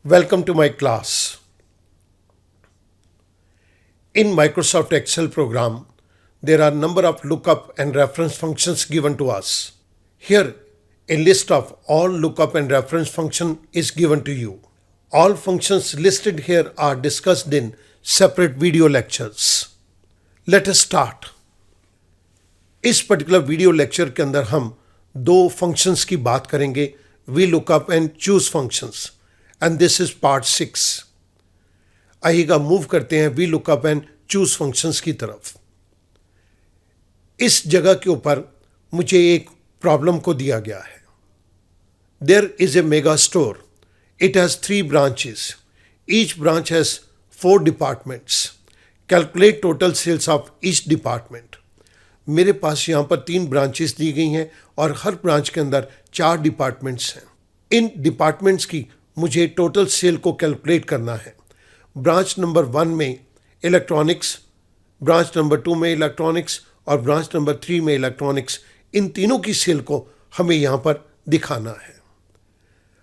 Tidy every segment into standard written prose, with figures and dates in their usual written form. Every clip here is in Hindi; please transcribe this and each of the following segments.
Welcome to my class. In Microsoft Excel program, there are number of lookup and reference functions given to us. Here, a list of all lookup and reference function is given to you. All functions listed here are discussed in separate video lectures. Let us start. इस पर्टिकुलर वीडियो लेक्चर के अंदर हम दो फंक्शंस की बात करेंगे, V lookup and choose functions, and this is part 6. आइएगा मूव करते हैं V lookup and choose functions की तरफ. इस जगह के ऊपर मुझे एक प्रॉब्लम को दिया गया है. There is a mega store. It has 3 branches. Each branch has 4 departments. Calculate total sales of each department. मेरे पास यहाँ पर 3 ब्रांचेस दी गई हैं और हर ब्रांच के अंदर 4 डिपार्टमेंट्स हैं. इन डिपार्टमेंट्स की मुझे टोटल सेल को कैलकुलेट करना है. ब्रांच नंबर 1 में इलेक्ट्रॉनिक्स, ब्रांच नंबर 2 में इलेक्ट्रॉनिक्स और ब्रांच नंबर 3 में इलेक्ट्रॉनिक्स, इन तीनों की सेल को हमें यहाँ पर दिखाना है.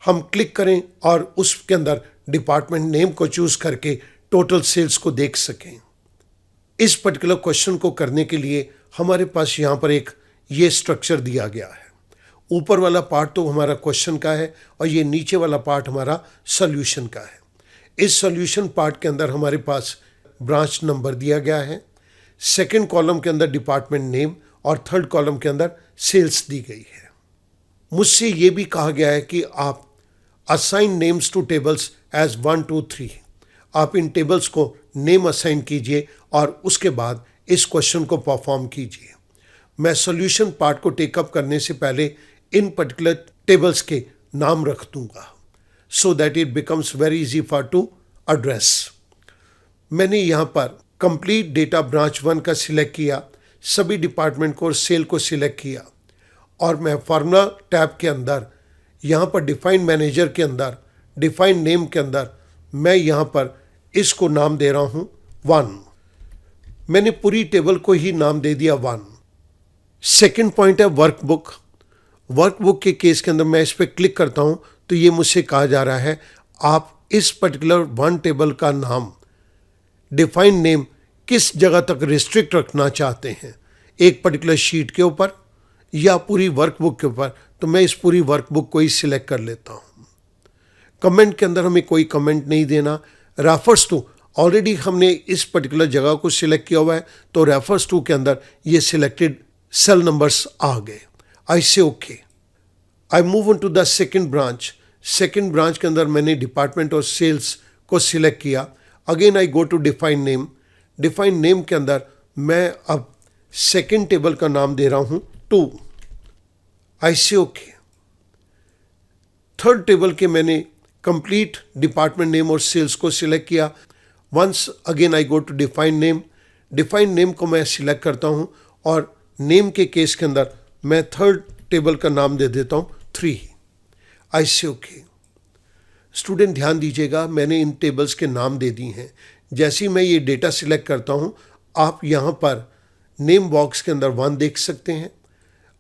हम क्लिक करें और उसके अंदर डिपार्टमेंट नेम को चूज करके टोटल सेल्स को देख सकें. इस पर्टिकुलर क्वेश्चन को करने के लिए हमारे पास यहाँ पर एक ये स्ट्रक्चर दिया गया है. ऊपर वाला पार्ट तो हमारा क्वेश्चन का है और ये नीचे वाला पार्ट हमारा सॉल्यूशन का है. इस सॉल्यूशन पार्ट के अंदर हमारे पास ब्रांच नंबर दिया गया है, सेकंड कॉलम के अंदर डिपार्टमेंट नेम और थर्ड कॉलम के अंदर सेल्स दी गई है. मुझसे ये भी कहा गया है कि आप assign names to tables as 1, 2, 3. आप इन टेबल्स को नेम असाइन कीजिए और उसके बाद इस क्वेश्चन को परफॉर्म कीजिए. मैं सॉल्यूशन पार्ट को टेकअप करने से पहले इन पर्टिकुलर टेबल्स के नाम रख दूंगा so that it becomes very easy for to address. मैंने यहाँ पर कंप्लीट डेटा ब्रांच 1 का सिलेक्ट किया, सभी डिपार्टमेंट को और सेल को सिलेक्ट किया और मैं फार्मूला टैब के अंदर यहाँ पर डिफाइन मैनेजर के अंदर डिफाइन नेम के अंदर मैं यहाँ पर इसको नाम दे रहा हूँ 1. मैंने पूरी टेबल को ही नाम दे दिया 1. सेकंड पॉइंट है वर्कबुक. वर्कबुक के केस के अंदर मैं इस पर क्लिक करता हूँ तो ये मुझसे कहा जा रहा है आप इस पर्टिकुलर 1 टेबल का नाम डिफाइन नेम किस जगह तक रिस्ट्रिक्ट रखना चाहते हैं, एक पर्टिकुलर शीट के ऊपर या पूरी वर्कबुक के ऊपर. तो मैं इस पूरी वर्कबुक को ही सिलेक्ट कर लेता हूँ. कमेंट के अंदर हमें कोई कमेंट नहीं देना. रेफर्स टू, ऑलरेडी हमने इस पर्टिकुलर जगह को सिलेक्ट किया हुआ है तो रेफर्स टू के अंदर ये सिलेक्टेड सेल नंबर्स आ गए. I say okay. I move on to the second branch. Second branch के अंदर मैंने डिपार्टमेंट और सेल्स को सिलेक्ट किया. Again I go to define name. Define name के अंदर मैं अब सेकंड टेबल का नाम दे रहा हूँ 2. आई से ओके. थर्ड टेबल के मैंने कंप्लीट डिपार्टमेंट नेम और सेल्स को सिलेक्ट किया. Once again I go to define name. Define name को मैं सिलेक्ट करता हूँ और नेम के केस के अंदर मैं थर्ड टेबल का नाम दे देता हूँ 3. आई से ओके. स्टूडेंट ध्यान दीजिएगा, मैंने इन टेबल्स के नाम दे दिए हैं. जैसे ही मैं ये डेटा सिलेक्ट करता हूँ आप यहाँ पर नेम बॉक्स के अंदर 1 देख सकते हैं.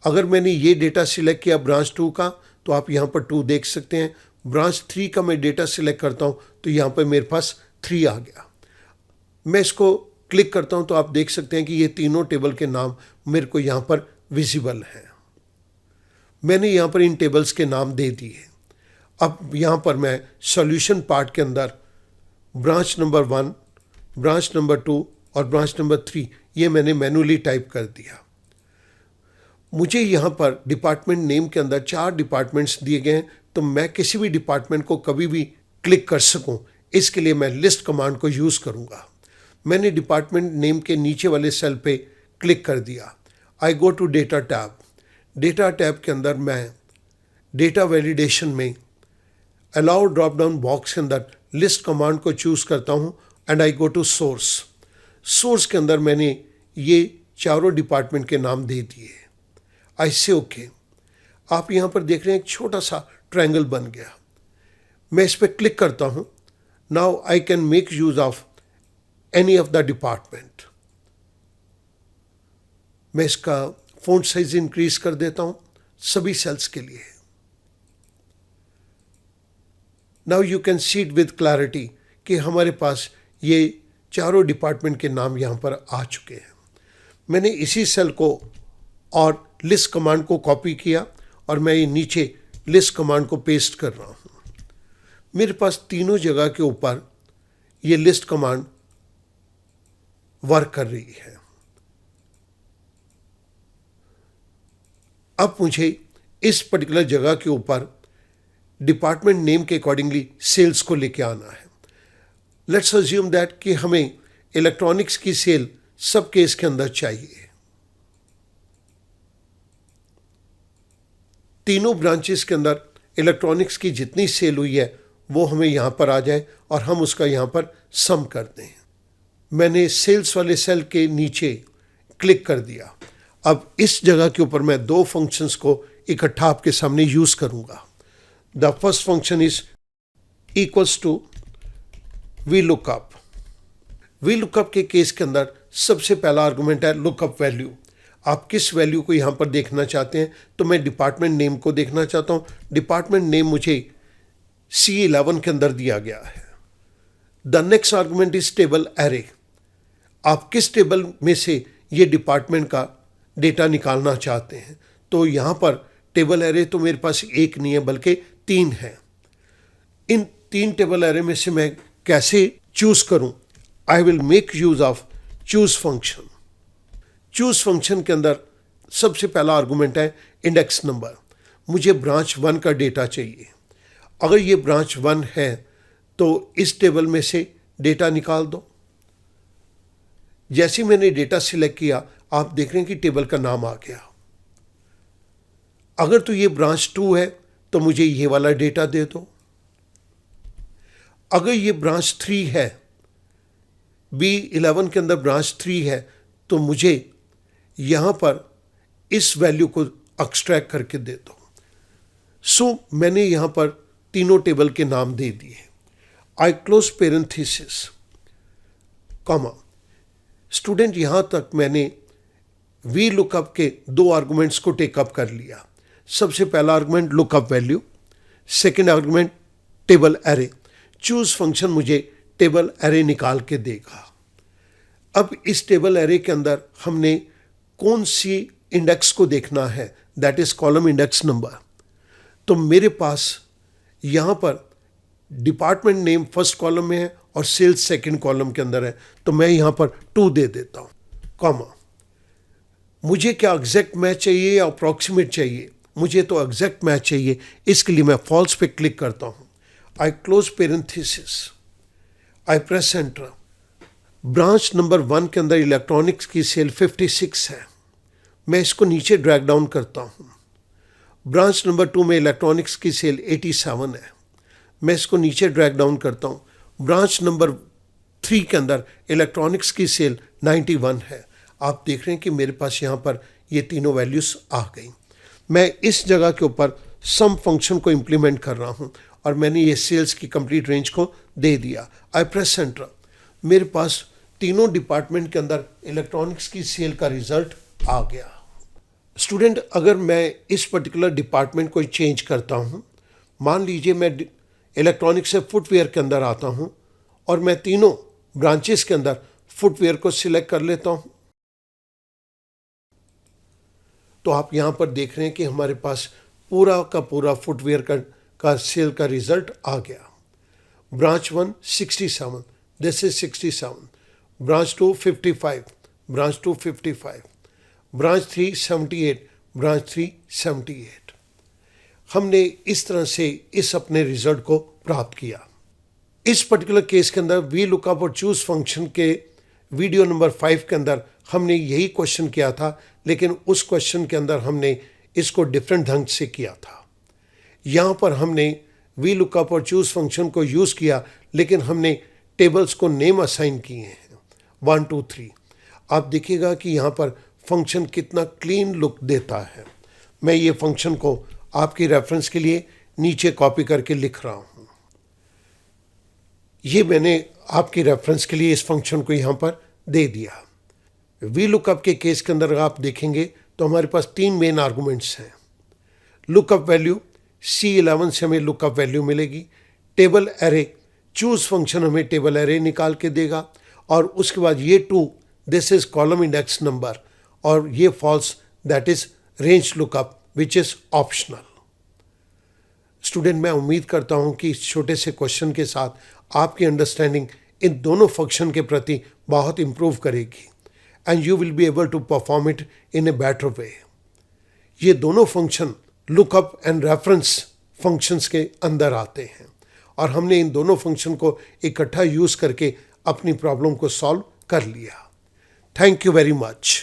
अगर मैंने ये डेटा सिलेक्ट किया ब्रांच 2 का तो आप यहाँ पर 2 देख सकते हैं. ब्रांच 3 का मैं डेटा सिलेक्ट करता हूँ तो यहाँ पर मेरे पास 3 आ गया. मैं इसको क्लिक करता हूँ तो आप देख सकते हैं कि ये तीनों टेबल के नाम मेरे को यहाँ पर विजिबल हैं. मैंने यहाँ पर इन टेबल्स के नाम दे दिए. अब यहाँ पर मैं सॉल्यूशन पार्ट के अंदर ब्रांच नंबर 1, ब्रांच नंबर 2 और ब्रांच नंबर 3 ये मैंने मैन्युअली टाइप कर दिया. मुझे यहाँ पर डिपार्टमेंट नेम के अंदर 4 डिपार्टमेंट्स दिए गए हैं तो मैं किसी भी डिपार्टमेंट को कभी भी क्लिक कर सकूँ, इसके लिए मैं लिस्ट कमांड को यूज़ करूँगा. मैंने डिपार्टमेंट नेम के नीचे वाले सेल पे क्लिक कर दिया. I go to data tab. Data tab के अंदर मैं डेटा वैलिडेशन में अलाउ ड्रॉप डाउन बॉक्स के अंदर लिस्ट कमांड को चूज़ करता हूँ and I go to source. Source के अंदर मैंने ये चारों डिपार्टमेंट के नाम दे दिए. आई से ओके. आप यहाँ पर देख रहे हैं एक छोटा सा ट्रायंगल बन गया. मैं इस पर क्लिक करता हूँ. Now I can make use of any of the department. मैं इसका फ़ॉन्ट साइज इंक्रीज कर देता हूँ सभी सेल्स के लिए. Now you can see it with clarity कि हमारे पास ये चारों डिपार्टमेंट के नाम यहाँ पर आ चुके हैं। मैंने इसी सेल को और लिस्ट कमांड को कॉपी किया और मैं ये नीचे लिस्ट कमांड को पेस्ट कर रहा हूँ। मेरे पास तीनों जगह के ऊपर ये लिस्ट कमांड वर्क कर रही है। अब मुझे इस पर्टिकुलर जगह के ऊपर डिपार्टमेंट नेम के अकॉर्डिंगली सेल्स को लेके आना है। लेट्स अज्यूम दैट कि हमें इलेक्ट्रॉनिक्स की सेल सब केस के अंदर चाहिए। तीनों ब्रांचेस के अंदर इलेक्ट्रॉनिक्स की जितनी सेल हुई है वो हमें यहाँ पर आ जाए और हम उसका यहाँ पर सम कर दें। मैंने सेल्स वाले सेल के नीचे क्लिक कर दिया। अब इस जगह के ऊपर मैं दो फंक्शंस को इकट्ठा आपके सामने यूज करूंगा। The first function is equals to V lookup. V lookup के केस के अंदर सबसे पहला आर्गुमेंट है लुकअप वैल्यू। आप किस वैल्यू को यहाँ पर देखना चाहते हैं? तो मैं डिपार्टमेंट नेम को देखना चाहता हूँ। डिपार्टमेंट नेम मुझे C11 के अंदर दिया गया है। The next argument is table array. आप किस टेबल में से ये डिपार्टमेंट का डेटा निकालना चाहते हैं? तो यहाँ पर टेबल एरे तो मेरे पास एक नहीं है बल्कि 3 है। इन 3 टेबल एरे में से मैं कैसे चूज करूं? I will make use of choose function. Choose function के अंदर सबसे पहला आर्गुमेंट है इंडेक्स नंबर। मुझे ब्रांच 1 का डेटा चाहिए। अगर ये ब्रांच 1 है तो इस टेबल में से डेटा निकाल दो। जैसे मैंने डेटा सिलेक्ट किया आप देख रहे हैं कि टेबल का नाम आ गया। अगर तो ये ब्रांच 2 है तो मुझे ये वाला डेटा दे दो। अगर ये ब्रांच 3 है, B11 के अंदर ब्रांच 3 है, तो मुझे यहां पर इस वैल्यू को एक्सट्रैक्ट करके दे दो। सो मैंने यहां पर तीनों टेबल के नाम दे दिए। आई क्लोज पेरेंथेसिस कॉमा। स्टूडेंट यहां तक मैंने वी लुकअप के 2 आर्गुमेंट्स को टेकअप कर लिया। सबसे पहला argument lookup value, second argument table array. Choose function मुझे टेबल एरे निकाल के देगा। अब इस टेबल एरे के अंदर हमने कौन सी इंडेक्स को देखना है? That is column index number. तो मेरे पास यहां पर डिपार्टमेंट नेम फर्स्ट कॉलम में है और सेल्स सेकंड कॉलम के अंदर है, तो मैं यहां पर 2 दे देता हूं कॉमा। मुझे क्या एग्जैक्ट मैच चाहिए या अप्रॉक्सीमेट चाहिए? मुझे तो एग्जैक्ट मैच चाहिए, इसके लिए मैं फॉल्स पे क्लिक करता हूं। आई क्लोज पेरेंथेसिस, आई प्रेस एंटर। ब्रांच नंबर 1 के अंदर इलेक्ट्रॉनिक्स की सेल 56 है। मैं इसको नीचे ड्रैग डाउन करता हूं। ब्रांच नंबर 2 में इलेक्ट्रॉनिक्स की सेल 87 है। मैं इसको नीचे ड्रैग डाउन करता हूं। ब्रांच नंबर 3 के अंदर इलेक्ट्रॉनिक्स की सेल 91 है। आप देख रहे हैं कि मेरे पास यहाँ पर ये तीनों वैल्यूज आ गई। मैं इस जगह के ऊपर सम फंक्शन को इंप्लीमेंट कर रहा हूँ और मैंने ये सेल्स की कंप्लीट रेंज को दे दिया। आई प्रेस एंटर। मेरे पास तीनों डिपार्टमेंट के अंदर इलेक्ट्रॉनिक्स की सेल का रिजल्ट आ गया। स्टूडेंट, अगर मैं इस पर्टिकुलर डिपार्टमेंट को चेंज करता हूँ, मान लीजिए मैं इलेक्ट्रॉनिक्स से फुटवेयर के अंदर आता हूँ और मैं तीनों ब्रांचेस के अंदर फुटवेयर को सिलेक्ट कर लेता हूँ, तो आप यहाँ पर देख रहे हैं कि हमारे पास पूरा का पूरा फुटवेयर का सेल का रिजल्ट आ गया। Branch 1 67, this is 67, branch 2 55, branch 2 55, branch 3 78, branch 3 78। हमने इस तरह से इस अपने रिजल्ट को प्राप्त किया। इस पर्टिकुलर केस के अंदर वी लुकअप और चूज फंक्शन के वीडियो नंबर 5 के अंदर हमने यही क्वेश्चन किया था, लेकिन उस क्वेश्चन के अंदर हमने इसको डिफरेंट ढंग से किया था। यहाँ पर हमने वी लुकअप और चूज फंक्शन को यूज़ किया, लेकिन हमने टेबल्स को नेम असाइन किए हैं 1 2 3। आप देखिएगा कि यहाँ पर फंक्शन कितना क्लीन लुक देता है। मैं ये फंक्शन को आपकी रेफरेंस के लिए नीचे कॉपी करके लिख रहा हूँ। ये मैंने आपकी रेफरेंस के लिए इस फंक्शन को यहाँ पर दे दिया। वी लुकअप के केस के अंदर आप देखेंगे तो हमारे पास 3 मेन आर्गुमेंट्स हैं। लुकअप वैल्यू, C11 से हमें लुकअप वैल्यू मिलेगी। टेबल एरे, चूज फंक्शन हमें टेबल एरे निकाल के देगा, और उसके बाद ये 2 this is column index number, और ये false that is range lookup which is optional. Student, मैं उम्मीद करता हूं कि इस छोटे से क्वेश्चन के साथ आपकी अंडरस्टैंडिंग इन दोनों फंक्शन के प्रति बहुत इंप्रूव करेगी and you will be able to perform it in a better way. ये दोनों function lookup and reference functions के अंदर आते हैं, और हमने इन दोनों फंक्शन को इकट्ठा यूज करके अपनी प्रॉब्लम को सॉल्व कर लिया। Thank you very much.